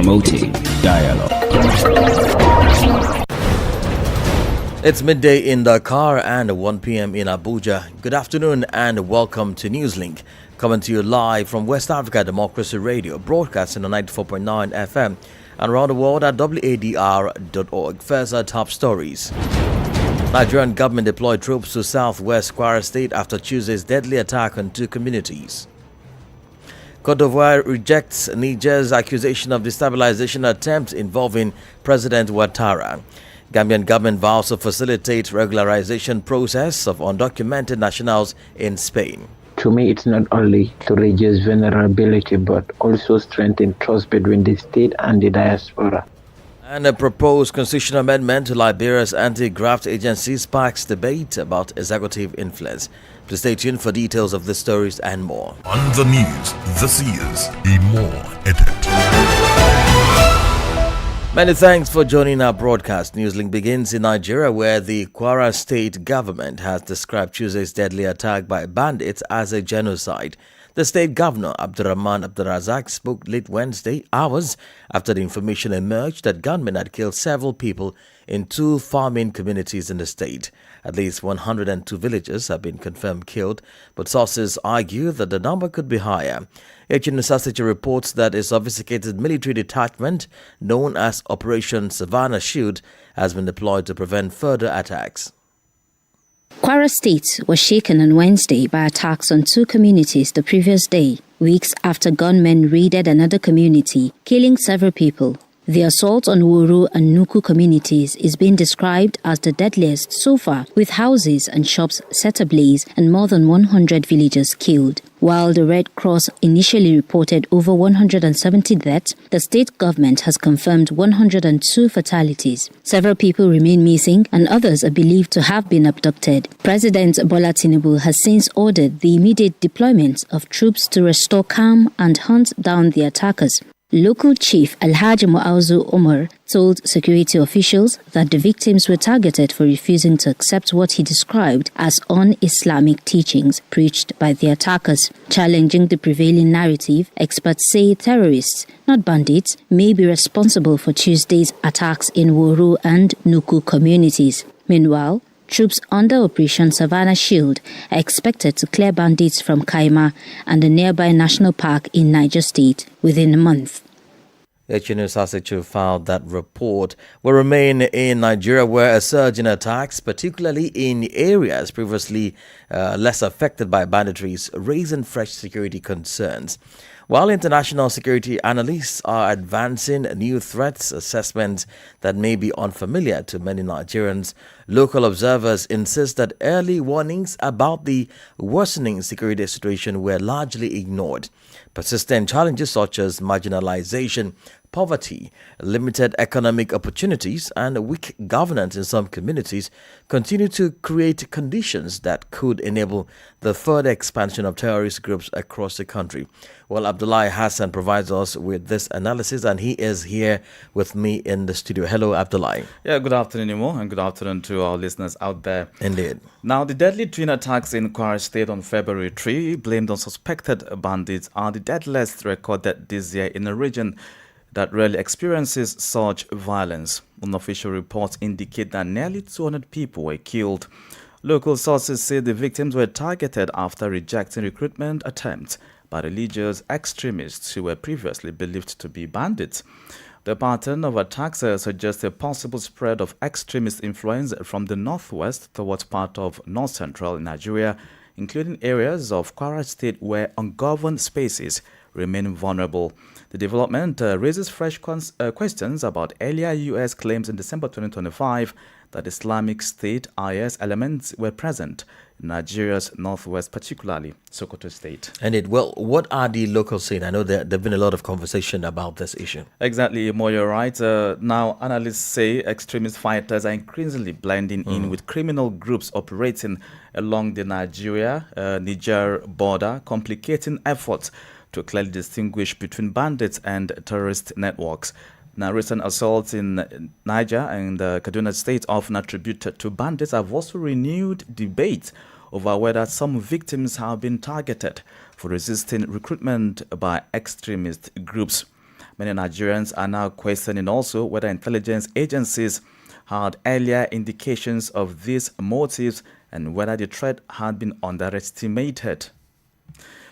promoting dialogue. It's midday in Dakar and 1 p.m. in Abuja. Good afternoon and welcome to Newslink, coming to you live from West Africa Democracy Radio, broadcasting on 94.9 FM and around the world at wadr.org. First, our top stories. Nigerian government deployed troops to southwest Kwara State after Tuesday's deadly attack on two communities. Côte d'Ivoire rejects Niger's accusation of destabilization attempt involving President Ouattara. Gambian government vows to facilitate regularization process of undocumented nationals in Spain. To me, it's not only to reduce vulnerability, but also strengthen trust between the state and the diaspora. And a proposed constitutional amendment to Liberia's anti-graft agency sparks debate about executive influence. Please stay tuned for details of the stories and more. On the news, this is a more edit. Many thanks for joining our broadcast. Newslink begins in Nigeria, where the Kwara state government has described Tuesday's deadly attack by bandits as a genocide. The state governor, Abdurrahman Abdurrazak, spoke late Wednesday, hours after the information emerged that gunmen had killed several people in two farming communities in the state. At least 102 villagers have been confirmed killed, but sources argue that the number could be higher. HNSASH reports that a sophisticated military detachment known as Operation Savannah Shield has been deployed to prevent further attacks. Kwara State was shaken on Wednesday by attacks on two communities the previous day, weeks after gunmen raided another community, killing several people. The assault on Wuru and Nuku communities is being described as the deadliest so far, with houses and shops set ablaze and more than 100 villagers killed. While the Red Cross initially reported over 170 deaths, the state government has confirmed 102 fatalities. Several people remain missing and others are believed to have been abducted. President Bola Tinubu has since ordered the immediate deployment of troops to restore calm and hunt down the attackers. Local chief Alhaji Mu'azu Umar told security officials that the victims were targeted for refusing to accept what he described as un-Islamic teachings preached by the attackers. Challenging the prevailing narrative, experts say terrorists, not bandits, may be responsible for Tuesday's attacks in Wuru and Nuku communities. Meanwhile, troops under Operation Savannah Shield are expected to clear bandits from Kaima and the nearby national park in Niger State within a month. HNSASH filed that report will remain in Nigeria, where a surge in attacks, particularly in areas previously less affected by banditry, is raising fresh security concerns. While international security analysts are advancing new threats assessments that may be unfamiliar to many Nigerians, local observers insist that early warnings about the worsening security situation were largely ignored. Persistent challenges such as marginalization, poverty, limited economic opportunities, and weak governance in some communities continue to create conditions that could enable the further expansion of terrorist groups across the country. Well, Abdullahi Hassan provides us with this analysis, and he is here with me in the studio. Hello, Abdullahi. Yeah, good afternoon, Imo, and good afternoon to our listeners out there. Indeed. Now, the deadly twin attacks in Kwara State on February 3, blamed on suspected bandits, are the deadliest recorded this year in a region that rarely experiences such violence. Unofficial reports indicate that nearly 200 people were killed. Local sources say the victims were targeted after rejecting recruitment attempts by religious extremists who were previously believed to be bandits. The pattern of attacks suggests a possible spread of extremist influence from the northwest towards part of north-central Nigeria, including areas of Kwara State where ungoverned spaces remain vulnerable. The development raises fresh questions about earlier U.S. claims in December 2025 that Islamic State IS elements were present in Nigeria's northwest, particularly Sokoto State. Indeed. Well, what are the locals saying? I know there have been a lot of conversation about this issue. Exactly, Mo, you're right. Now, analysts say extremist fighters are increasingly blending in with criminal groups operating along the Niger border, complicating efforts to clearly distinguish between bandits and terrorist networks. Now, recent assaults in Niger and Kaduna State, often attributed to bandits, have also renewed debate over whether some victims have been targeted for resisting recruitment by extremist groups. Many Nigerians are now questioning also whether intelligence agencies had earlier indications of these motives and whether the threat had been underestimated.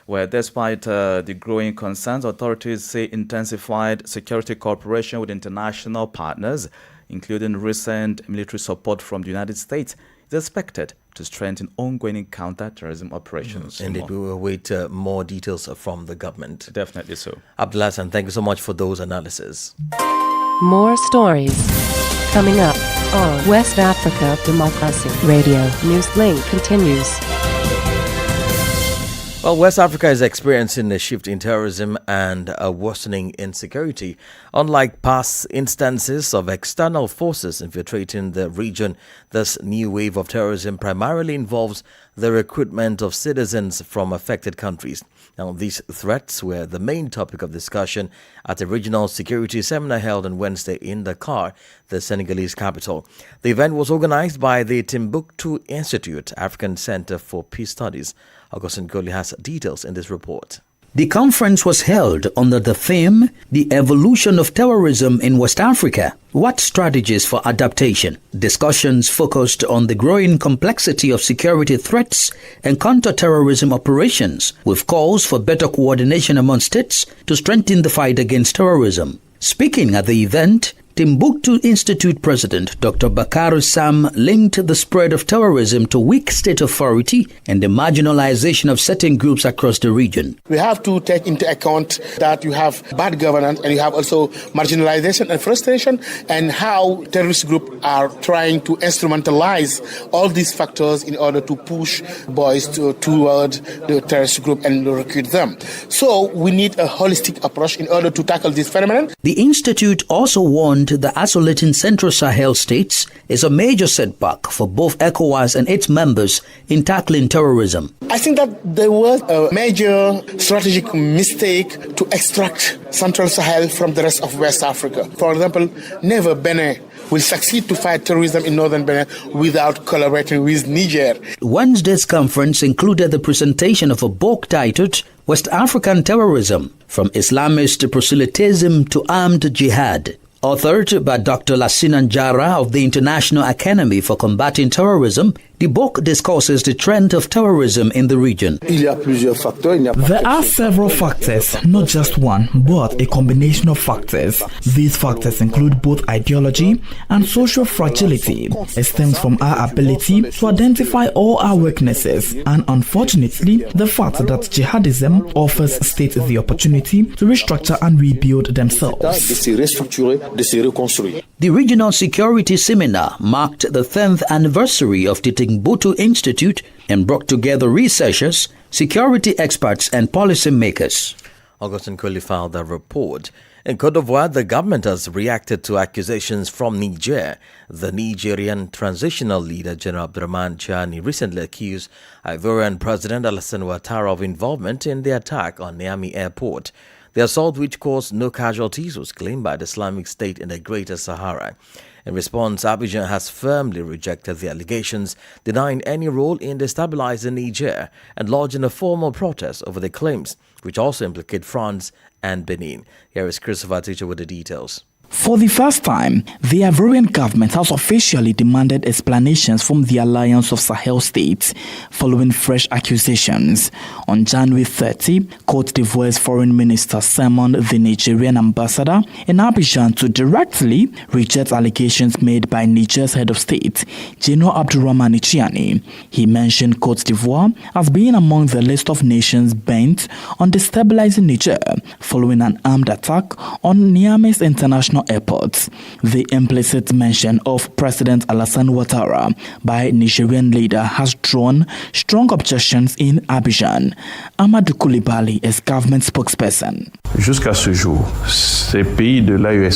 Well, despite the growing concerns, authorities say intensified security cooperation with international partners, including recent military support from the United States, is expected to strengthen ongoing counter-terrorism operations. Indeed, we will await more details from the government. Definitely so. Abdulhassan, thank you so much for those analyses. More stories coming up on West Africa Democracy Radio. Newslink continues. Well, West Africa is experiencing a shift in terrorism and a worsening insecurity. Unlike past instances of external forces infiltrating the region, this new wave of terrorism primarily involves the recruitment of citizens from affected countries. Now, these threats were the main topic of discussion at a regional security seminar held on Wednesday in Dakar, the Senegalese capital. The event was organized by the Timbuktu Institute, African Center for Peace Studies. Augustin Goli has details in this report. The conference was held under the theme, The Evolution of Terrorism in West Africa. What strategies for adaptation? Discussions focused on the growing complexity of security threats and counter-terrorism operations, with calls for better coordination among states to strengthen the fight against terrorism. Speaking at the event, Timbuktu Institute President Dr. Bakar Sam linked the spread of terrorism to weak state authority and the marginalization of certain groups across the region. We have to take into account that you have bad governance and you have also marginalization and frustration, and how terrorist groups are trying to instrumentalize all these factors in order to push boys toward the terrorist group and recruit them. So we need a holistic approach in order to tackle this phenomenon. The Institute also warned the isolating Central Sahel states is a major setback for both ECOWAS and its members in tackling terrorism. I think that there was a major strategic mistake to extract Central Sahel from the rest of West Africa. For example, never Benin will succeed to fight terrorism in northern Benin without collaborating with Niger. Wednesday's conference included the presentation of a book titled West African Terrorism, From Islamist Proselytism to Armed Jihad, authored by Dr. Lassina Njara of the International Academy for Combating Terrorism. The book discusses the trend of terrorism in the region. There are several factors, not just one, but a combination of factors. These factors include both ideology and social fragility. It stems from our ability to identify all our weaknesses, and unfortunately, the fact that jihadism offers states the opportunity to restructure and rebuild themselves. The Regional Security Seminar marked the 10th anniversary of the Timbuktu Institute and brought together researchers, security experts, and policymakers. Augustin Koli filed a report. In Côte d'Ivoire, the government has reacted to accusations from Niger. The Nigerian transitional leader, General Abdurrahman Chiani, recently accused Ivorian President Alassane Ouattara of involvement in the attack on Niamey Airport. The assault, which caused no casualties, was claimed by the Islamic State in the Greater Sahara. In response, Abidjan has firmly rejected the allegations, denying any role in destabilizing Niger and lodging a formal protest over the claims, which also implicate France and Benin. Here is Christopher Teacher with the details. For the first time, the Ivorian government has officially demanded explanations from the Alliance of Sahel States following fresh accusations. On January 30, Côte d'Ivoire's foreign minister summoned the Nigerian ambassador in Abidjan to directly reject allegations made by Niger's head of state, General Abdurrahman Chiani. He mentioned Côte d'Ivoire as being among the list of nations bent on destabilizing Niger following an armed attack on Niamey's international airports. The implicit mention of President Alassane Ouattara by Nigerian leader has drawn strong objections in Abidjan. Amadou Koulibaly is government spokesperson.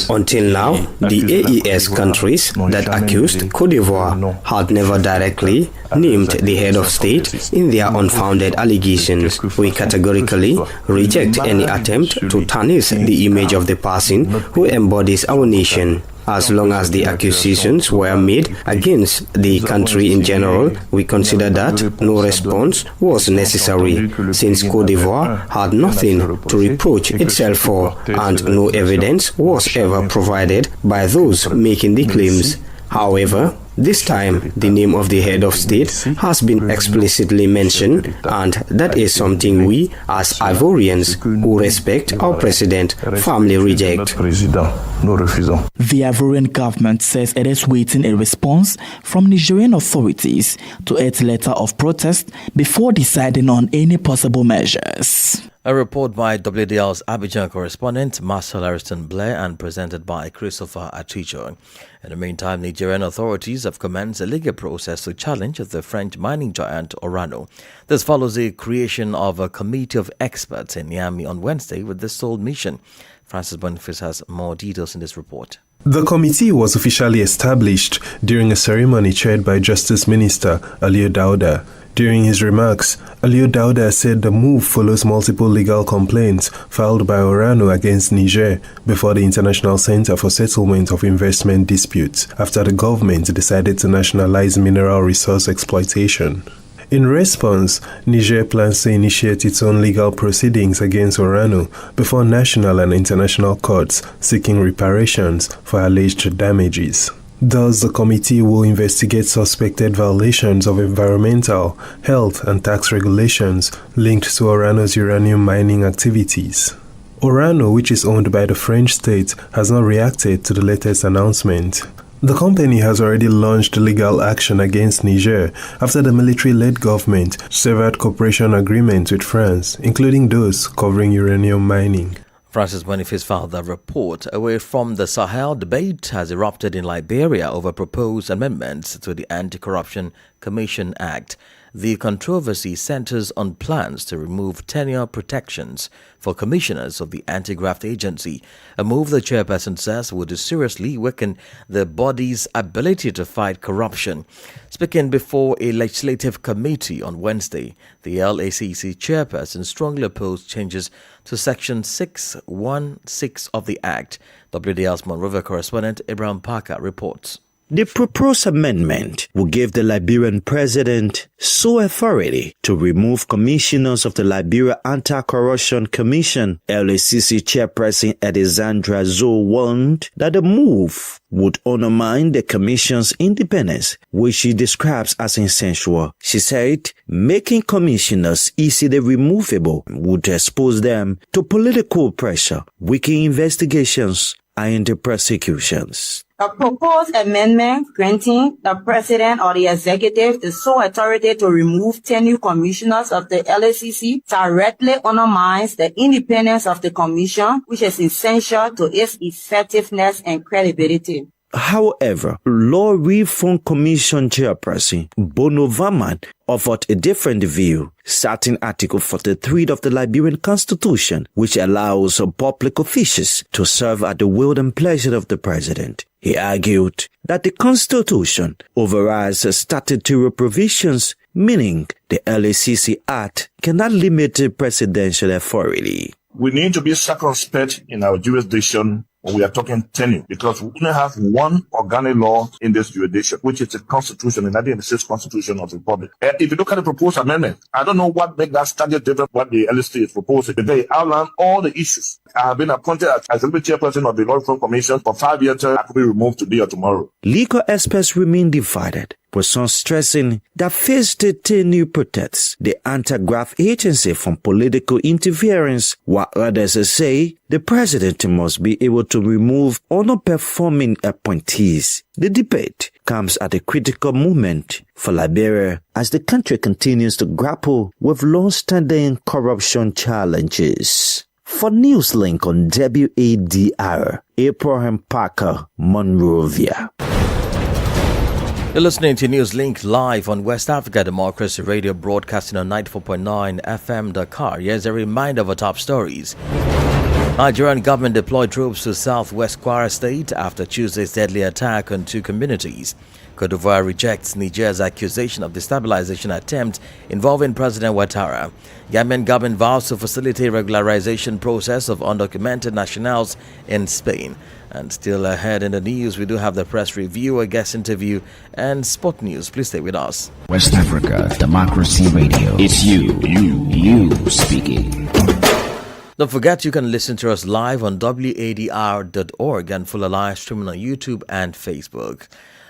Until now, the AES countries that accused Côte d'Ivoire had never directly named the head of state in their unfounded allegations. We categorically reject any attempt to tarnish the image of the person who embodies our nation. As long as the accusations were made against the country in general, we consider that no response was necessary, since Côte d'Ivoire had nothing to reproach itself for, and no evidence was ever provided by those making the claims. However, this time, the name of the head of state has been explicitly mentioned, and that is something we, as Ivorians who respect our president, firmly reject. The Ivorian government says it is waiting a response from Nigerian authorities to its letter of protest before deciding on any possible measures. A report by WDL's Abidjan correspondent Marcel Ariston Blair and presented by Christopher Aticho. In the meantime, Nigerian authorities have commenced a legal process to challenge the French mining giant Orano. This follows the creation of a committee of experts in Niamey on Wednesday with the sole mission. Francis Boniface has more details in this report. The committee was officially established during a ceremony chaired by Justice Minister Aliyu Dauda. During his remarks, Aliyu Dauda said the move follows multiple legal complaints filed by Orano against Niger before the International Center for Settlement of Investment Disputes after the government decided to nationalize mineral resource exploitation. In response, Niger plans to initiate its own legal proceedings against Orano before national and international courts seeking reparations for alleged damages. Thus, the committee will investigate suspected violations of environmental, health, and tax regulations linked to Orano's uranium mining activities. Orano, which is owned by the French state, has not reacted to the latest announcement. The company has already launched legal action against Niger after the military-led government severed cooperation agreements with France, including those covering uranium mining. Francis Boniface filed the report. Away from the Sahel, debate has erupted in Liberia over proposed amendments to the Anti-Corruption Commission Act. The controversy centers on plans to remove tenure protections for commissioners of the anti-graft agency, a move the chairperson says would seriously weaken the body's ability to fight corruption. Speaking before a legislative committee on Wednesday, the LACC chairperson strongly opposed changes to Section 616 of the Act. WDL's Monrovia correspondent Abraham Parker reports. The proposed amendment will give the Liberian president sole authority to remove commissioners of the Liberia Anti-Corruption Commission. LACC chairperson Edisandra Zoe warned that the move would undermine the commission's independence, which she describes as essential. She said making commissioners easily removable would expose them to political pressure, weaken investigations, and prosecutions. A proposed amendment granting the president or the executive the sole authority to remove tenure commissioners of the LACC directly undermines the independence of the commission, which is essential to its effectiveness and credibility. However, Law Reform Commission Chairperson Bono Vaman offered a different view, citing Article 43 of the Liberian Constitution, which allows public officials to serve at the will and pleasure of the president. He argued that the Constitution overrides statutory provisions, meaning the LACC Act cannot limit the presidential authority. We need to be circumspect in our jurisdiction when we are talking tenure, because we only have one organic law in this jurisdiction, which is the Constitution, the 1986 Constitution of the Republic. If you look at the proposed amendment, I don't know what makes that standard different from what the LST is proposing. They outline all the issues. I have been appointed as executive chairperson of the Law Reform Commission for 5 years. I could be removed today or tomorrow. Legal experts remain divided, with some stressing that phase 13 protects the anti-graft agency from political interference, while others say the president must be able to remove underperforming appointees. The debate comes at a critical moment for Liberia as the country continues to grapple with long-standing corruption challenges. For Newslink on WADR, Abraham Parker, Monrovia. You're listening to Newslink live on West Africa Democracy Radio, broadcasting on 94.9 FM Dakar. Here's a reminder of our top stories. Nigerian government deployed troops to southwest Kwara State after Tuesday's deadly attack on two communities. Cote d'Ivoire rejects Niger's accusation of destabilization attempt involving President Ouattara. Gambian government vows to facilitate regularization process of undocumented nationals in Spain. And still ahead in the news, we do have the press review, a guest interview, and sport news. Please stay with us. West Africa Democracy Radio. It's you speaking. Don't forget you can listen to us live on wadr.org and follow live streaming on YouTube and Facebook.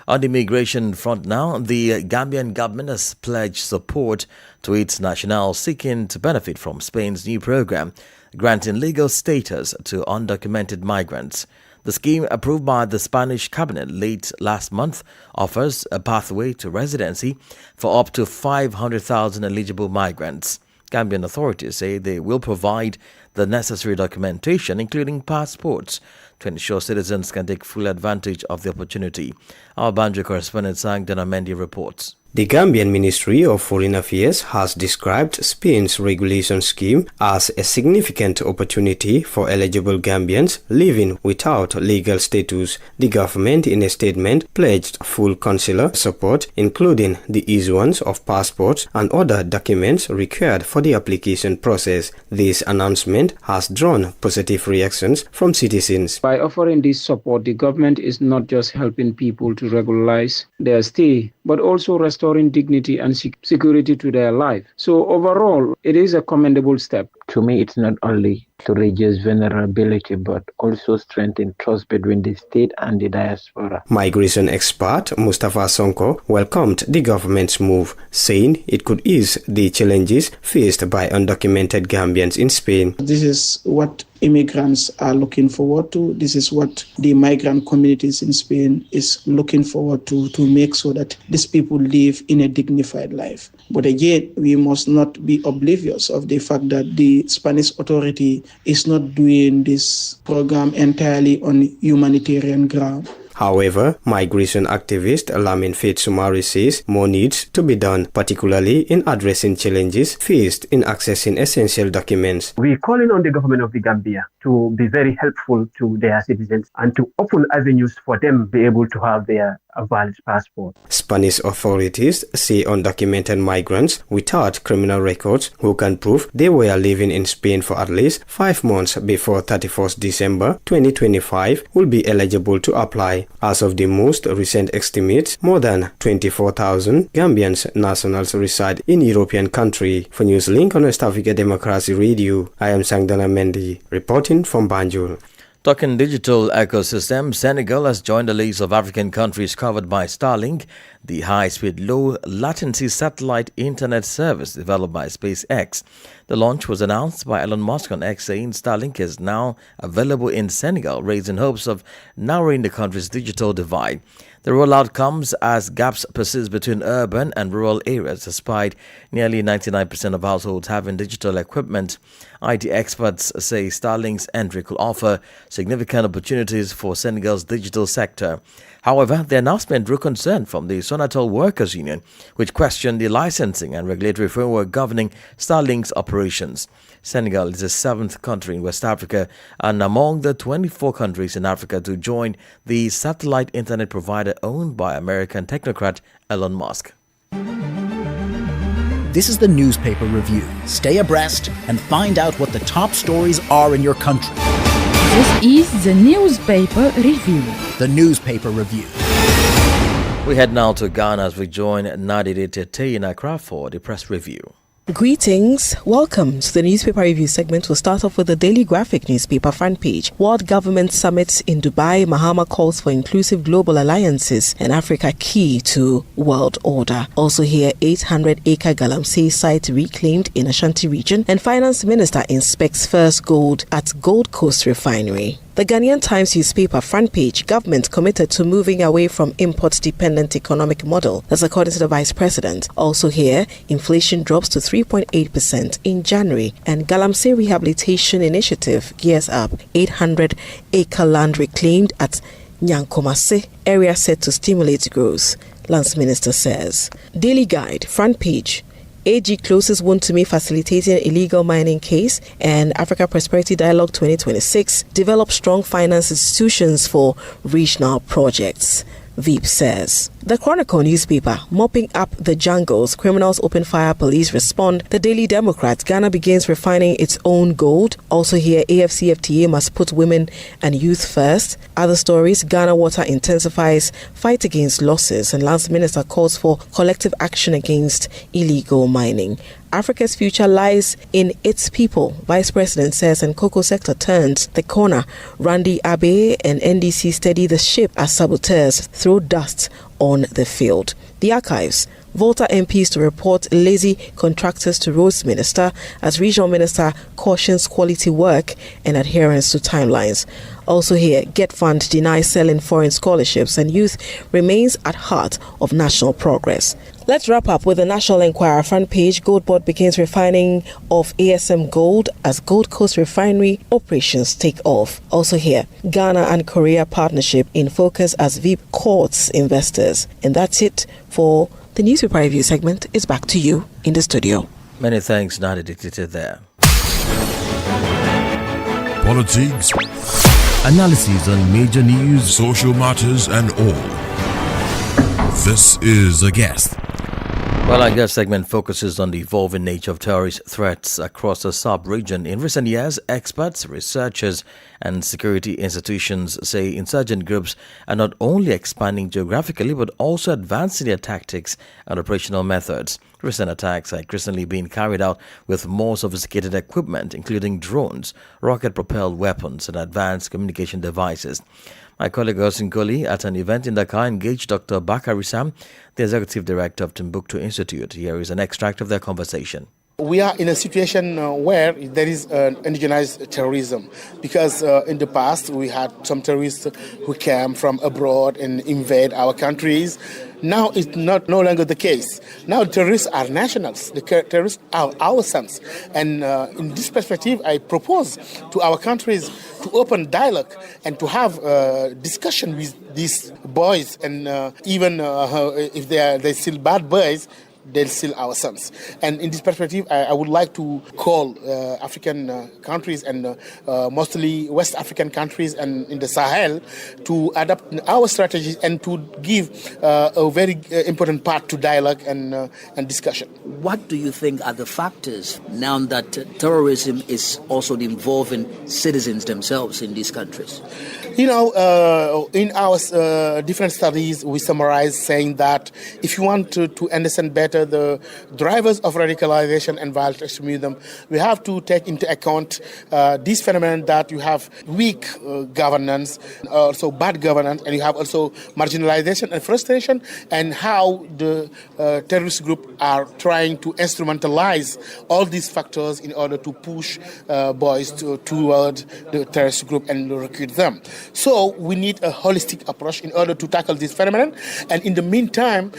On the immigration front now, the Gambian government has pledged support to its nationals seeking to benefit from Spain's new program, granting legal status to undocumented migrants. The scheme, approved by the Spanish cabinet late last month, offers a pathway to residency for up to 500,000 eligible migrants. Gambian authorities say they will provide the necessary documentation, including passports, to ensure citizens can take full advantage of the opportunity. Our Banjo correspondent Sang Denamendi reports. The Gambian Ministry of Foreign Affairs has described Spain's regulation scheme as a significant opportunity for eligible Gambians living without legal status. The government, in a statement, pledged full consular support, including the issuance of passports and other documents required for the application process. This announcement has drawn positive reactions from citizens. By offering this support, the government is not just helping people to regularize their stay, but also restoring dignity and security to their life. So overall, it is a commendable step. To me, it's not only to reduce vulnerability, but also strengthen trust between the state and the diaspora. Migration expert Mustafa Sonko welcomed the government's move, saying it could ease the challenges faced by undocumented Gambians in Spain. This is what immigrants are looking forward to. This is what the migrant communities in Spain is looking forward to make so that these people live in a dignified life. But again, we must not be oblivious of the fact that the Spanish authority is not doing this program entirely on humanitarian ground. However, migration activist Lamin Faith Sumari says more needs to be done, particularly in addressing challenges faced in accessing essential documents. We're calling on the government of the Gambia to be very helpful to their citizens and to open avenues for them to be able to have their valid passport. Spanish authorities say undocumented migrants without criminal records who can prove they were living in Spain for at least 5 months before 31st December 2025 will be eligible to apply. As of the most recent estimates, more than 24,000 Gambian nationals reside in European countries. For Newslink on West Africa Democracy Radio, I am Sangdana Mendy, reporting from Banjul. Talking digital ecosystem, Senegal has joined the list of African countries covered by Starlink, the high-speed, low-latency satellite internet service developed by SpaceX. The launch was announced by Elon Musk on X, saying Starlink is now available in Senegal, raising hopes of narrowing the country's digital divide. The rollout comes as gaps persist between urban and rural areas, despite nearly 99% of households having digital equipment. IT experts say Starlink's entry could offer significant opportunities for Senegal's digital sector. However, the announcement drew concern from the Sonatel Workers Union, which questioned the licensing and regulatory framework governing Starlink's operations. Senegal is the 7th country in West Africa and among the 24 countries in Africa to join the satellite internet provider owned by American technocrat Elon Musk. This is the newspaper review. Stay abreast and find out what the top stories are in your country. This is the newspaper review. The newspaper review. We head now to Ghana as we join Nadide Tete in Accra for the press review. Greetings. Welcome to the newspaper review segment. We'll start off with the Daily Graphic newspaper front page. World Government Summit in Dubai. Mahama calls for inclusive global alliances and Africa key to world order. Also here, 800-acre Galamsey site reclaimed in Ashanti region. And Finance Minister inspects first gold at Gold Coast Refinery. The Ghanaian Times newspaper front page, government committed to moving away from import-dependent economic model. That's according to the Vice President. Also here, inflation drops to 3.8% in January. And Galamsey Rehabilitation Initiative gears up. 800-acre land reclaimed at Nyankomase, area set to stimulate growth, Lands Minister says. Daily Guide, front page. AG closes Wontumi facilitating illegal mining case, and Africa Prosperity Dialogue 2026 develop strong finance institutions for regional projects, Veep says. The Chronicle newspaper, mopping up the jungles, criminals open fire, police respond. The Daily Democrat, Ghana begins refining its own gold. Also here, AFCFTA must put women and youth first. Other stories, Ghana Water intensifies fight against losses, and Lands Minister calls for collective action against illegal mining. Africa's future lies in its people, Vice President says, and cocoa sector turns the corner. Randy Abe and NDC steady the ship as saboteurs throw dust on the field. The archives. Volta MPs to report lazy contractors to Roads Minister as Regional Minister cautions quality work and adherence to timelines. Also here, Get Fund denies selling foreign scholarships and youth remains at heart of national progress. Let's wrap up with the National Enquirer front page. Gold Board begins refining of ASM gold as Gold Coast refinery operations take off. Also here, Ghana and Korea partnership in focus as VIP courts investors. And that's it for the newspaper review segment. Is back to you in the studio. Many thanks, Nadi Dictator there. Politics, analysis on major news, social matters, and all. This is A Guest. Well, our guest segment focuses on the evolving nature of terrorist threats across the sub-region. In recent years, experts, researchers, and security institutions say insurgent groups are not only expanding geographically but also advancing their tactics and operational methods. Recent attacks are increasingly being carried out with more sophisticated equipment, including drones, rocket-propelled weapons, and advanced communication devices. My colleague Osin Koli at an event in Dakar engaged Dr. Bakari Sam, the Executive Director of Timbuktu Institute. Here is an extract of their conversation. We are in a situation where there is indigenized terrorism because in the past we had some terrorists who came from abroad and invade our countries. Now it's no longer the case. Now terrorists are nationals. The terrorists are our sons. And in this perspective, I propose to our countries to open dialogue and to have discussion with these boys. And even if they're still bad boys, they're still our sons. And in this perspective, I would like to call African countries and mostly West African countries and in the Sahel to adapt our strategies and to give a very important part to dialogue and discussion. What do you think are the factors now that terrorism is also involving citizens themselves in these countries? You know, in our different studies, we summarize saying that if you want to understand better the drivers of radicalization and violent extremism, we have to take into account this phenomenon that you have weak governance, also bad governance, and you have also marginalization and frustration, and how the terrorist group are trying to instrumentalize all these factors in order to push boys toward the terrorist group and recruit them. So we need a holistic approach in order to tackle this phenomenon, and in the meantime,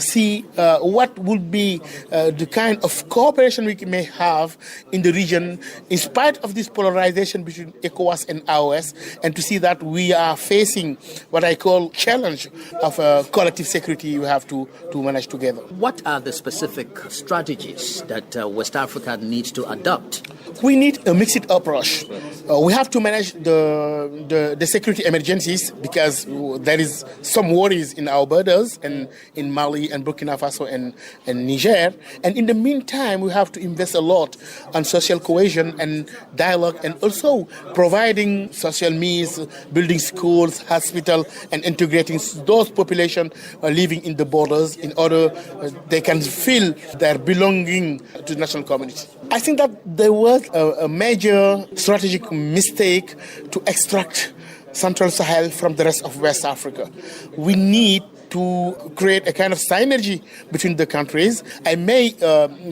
see what would be the kind of cooperation we may have in the region in spite of this polarization between ECOWAS and AOS, and to see that we are facing what I call challenge of collective security we have to manage together. What are the specific strategies that West Africa needs to adopt? We need a mixed approach. We have to manage the security emergencies because there is some worries in our borders and in Mali and Burkina Faso and Niger. And in the meantime, we have to invest a lot on social cohesion and dialogue, and also providing social needs, building schools, hospitals, and integrating those populations living in the borders in order they can feel their belonging to the national community. I think that there was a major strategic mistake to extract Central Sahel from the rest of West Africa. We need to create a kind of synergy between the countries. I may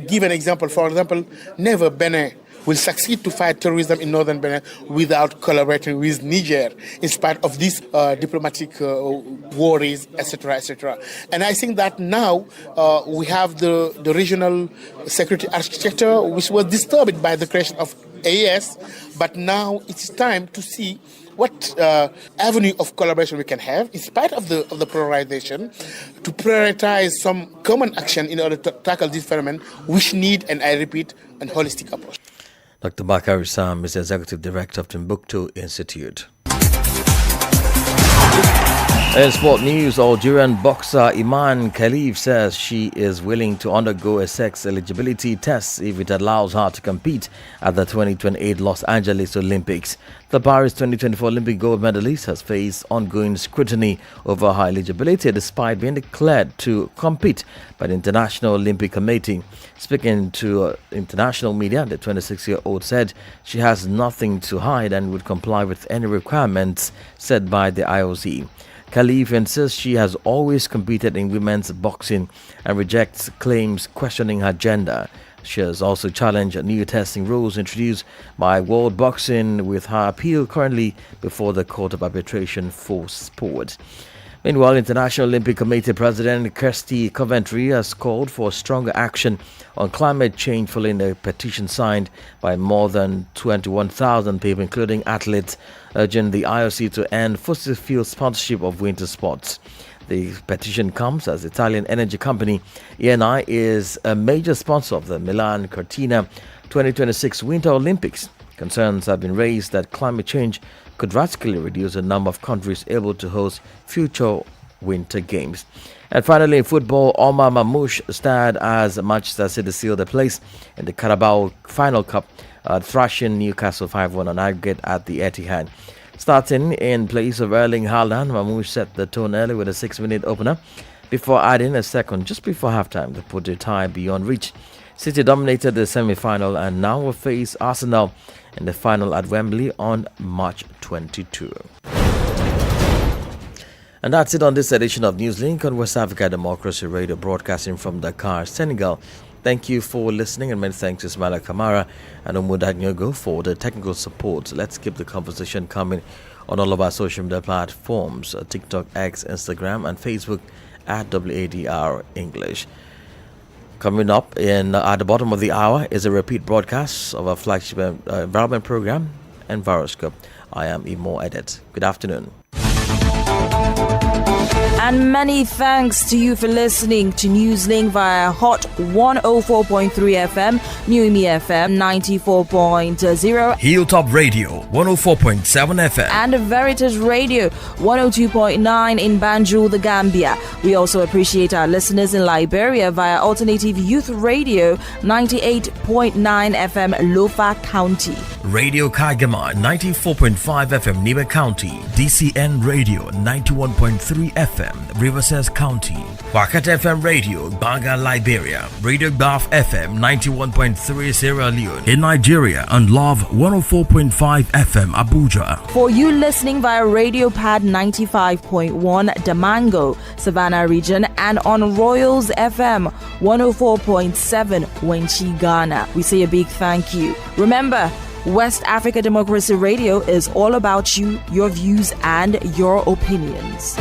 give an example. For example, never Benin will succeed to fight terrorism in northern Benin without collaborating with Niger, in spite of these diplomatic worries, etc., etc. And I think that now we have the regional security architecture, which was disturbed by the creation of AES, but now it's time to see what avenue of collaboration we can have, in spite of the polarization, to prioritize some common action in order to tackle this phenomenon, which need, and I repeat, a holistic approach. Dr. Bakari Sam is the Executive Director of Timbuktu Institute. In sport news, Algerian boxer Iman Khalif says she is willing to undergo a sex eligibility test if it allows her to compete at the 2028 Los Angeles Olympics. The Paris 2024 Olympic gold medalist has faced ongoing scrutiny over her eligibility despite being declared to compete by the International Olympic Committee. Speaking to international media, the 26-year-old said she has nothing to hide and would comply with any requirements set by the IOC. Khalif insists she has always competed in women's boxing and rejects claims questioning her gender. She has also challenged new testing rules introduced by World Boxing, with her appeal currently before the Court of Arbitration for Sport. Meanwhile, International Olympic Committee President Kirsty Coventry has called for stronger action on climate change following a petition signed by more than 21,000 people, including athletes, urging the IOC to end fossil fuel sponsorship of winter sports. The petition comes as Italian energy company Eni is a major sponsor of the Milan Cortina 2026 Winter Olympics. Concerns have been raised that climate change could drastically reduce the number of countries able to host future winter games. And finally, in football, Omar Mamouche starred as Manchester City sealed a place in the Carabao Final Cup, thrashing Newcastle 5-1 on aggregate at the Etihad. Starting in place of Erling Haaland, Mamouche set the tone early with a 6-minute opener before adding a second just before halftime to put the tie beyond reach. City dominated the semi-final and now will face Arsenal in the final at Wembley on March 22. And that's it on this edition of Newslink on West Africa Democracy Radio, broadcasting from Dakar, Senegal. Thank you for listening, and many thanks to Ismaila Kamara and Umudat Nyogo for the technical support. Let's keep the conversation coming on all of our social media platforms, TikTok, X, Instagram, and Facebook at WADR English. Coming up at the bottom of the hour is a repeat broadcast of our flagship environment program, Enviroscope. I am Imo Edet. Good afternoon. And many thanks to you for listening to Newslink via Hot 104.3 FM, Newmi FM 94.0, Hilltop Radio 104.7 FM, and Veritas Radio 102.9 in Banjul, the Gambia. We also appreciate our listeners in Liberia via Alternative Youth Radio 98.9 FM, Lofa County, Radio Kagama 94.5 FM, Niba County, DCN Radio 91.3 FM, Riverside County, Wakat FM Radio, Baga, Liberia, Radio Baf FM 91.3 Sierra Leone in Nigeria, and Love 104.5 FM Abuja. For you listening via Radio Pad 95.1 Damango, Savannah region, and on Royals FM 104.7 Wenchi, Ghana, we say a big thank you. Remember, West Africa Democracy Radio is all about you, your views, and your opinions.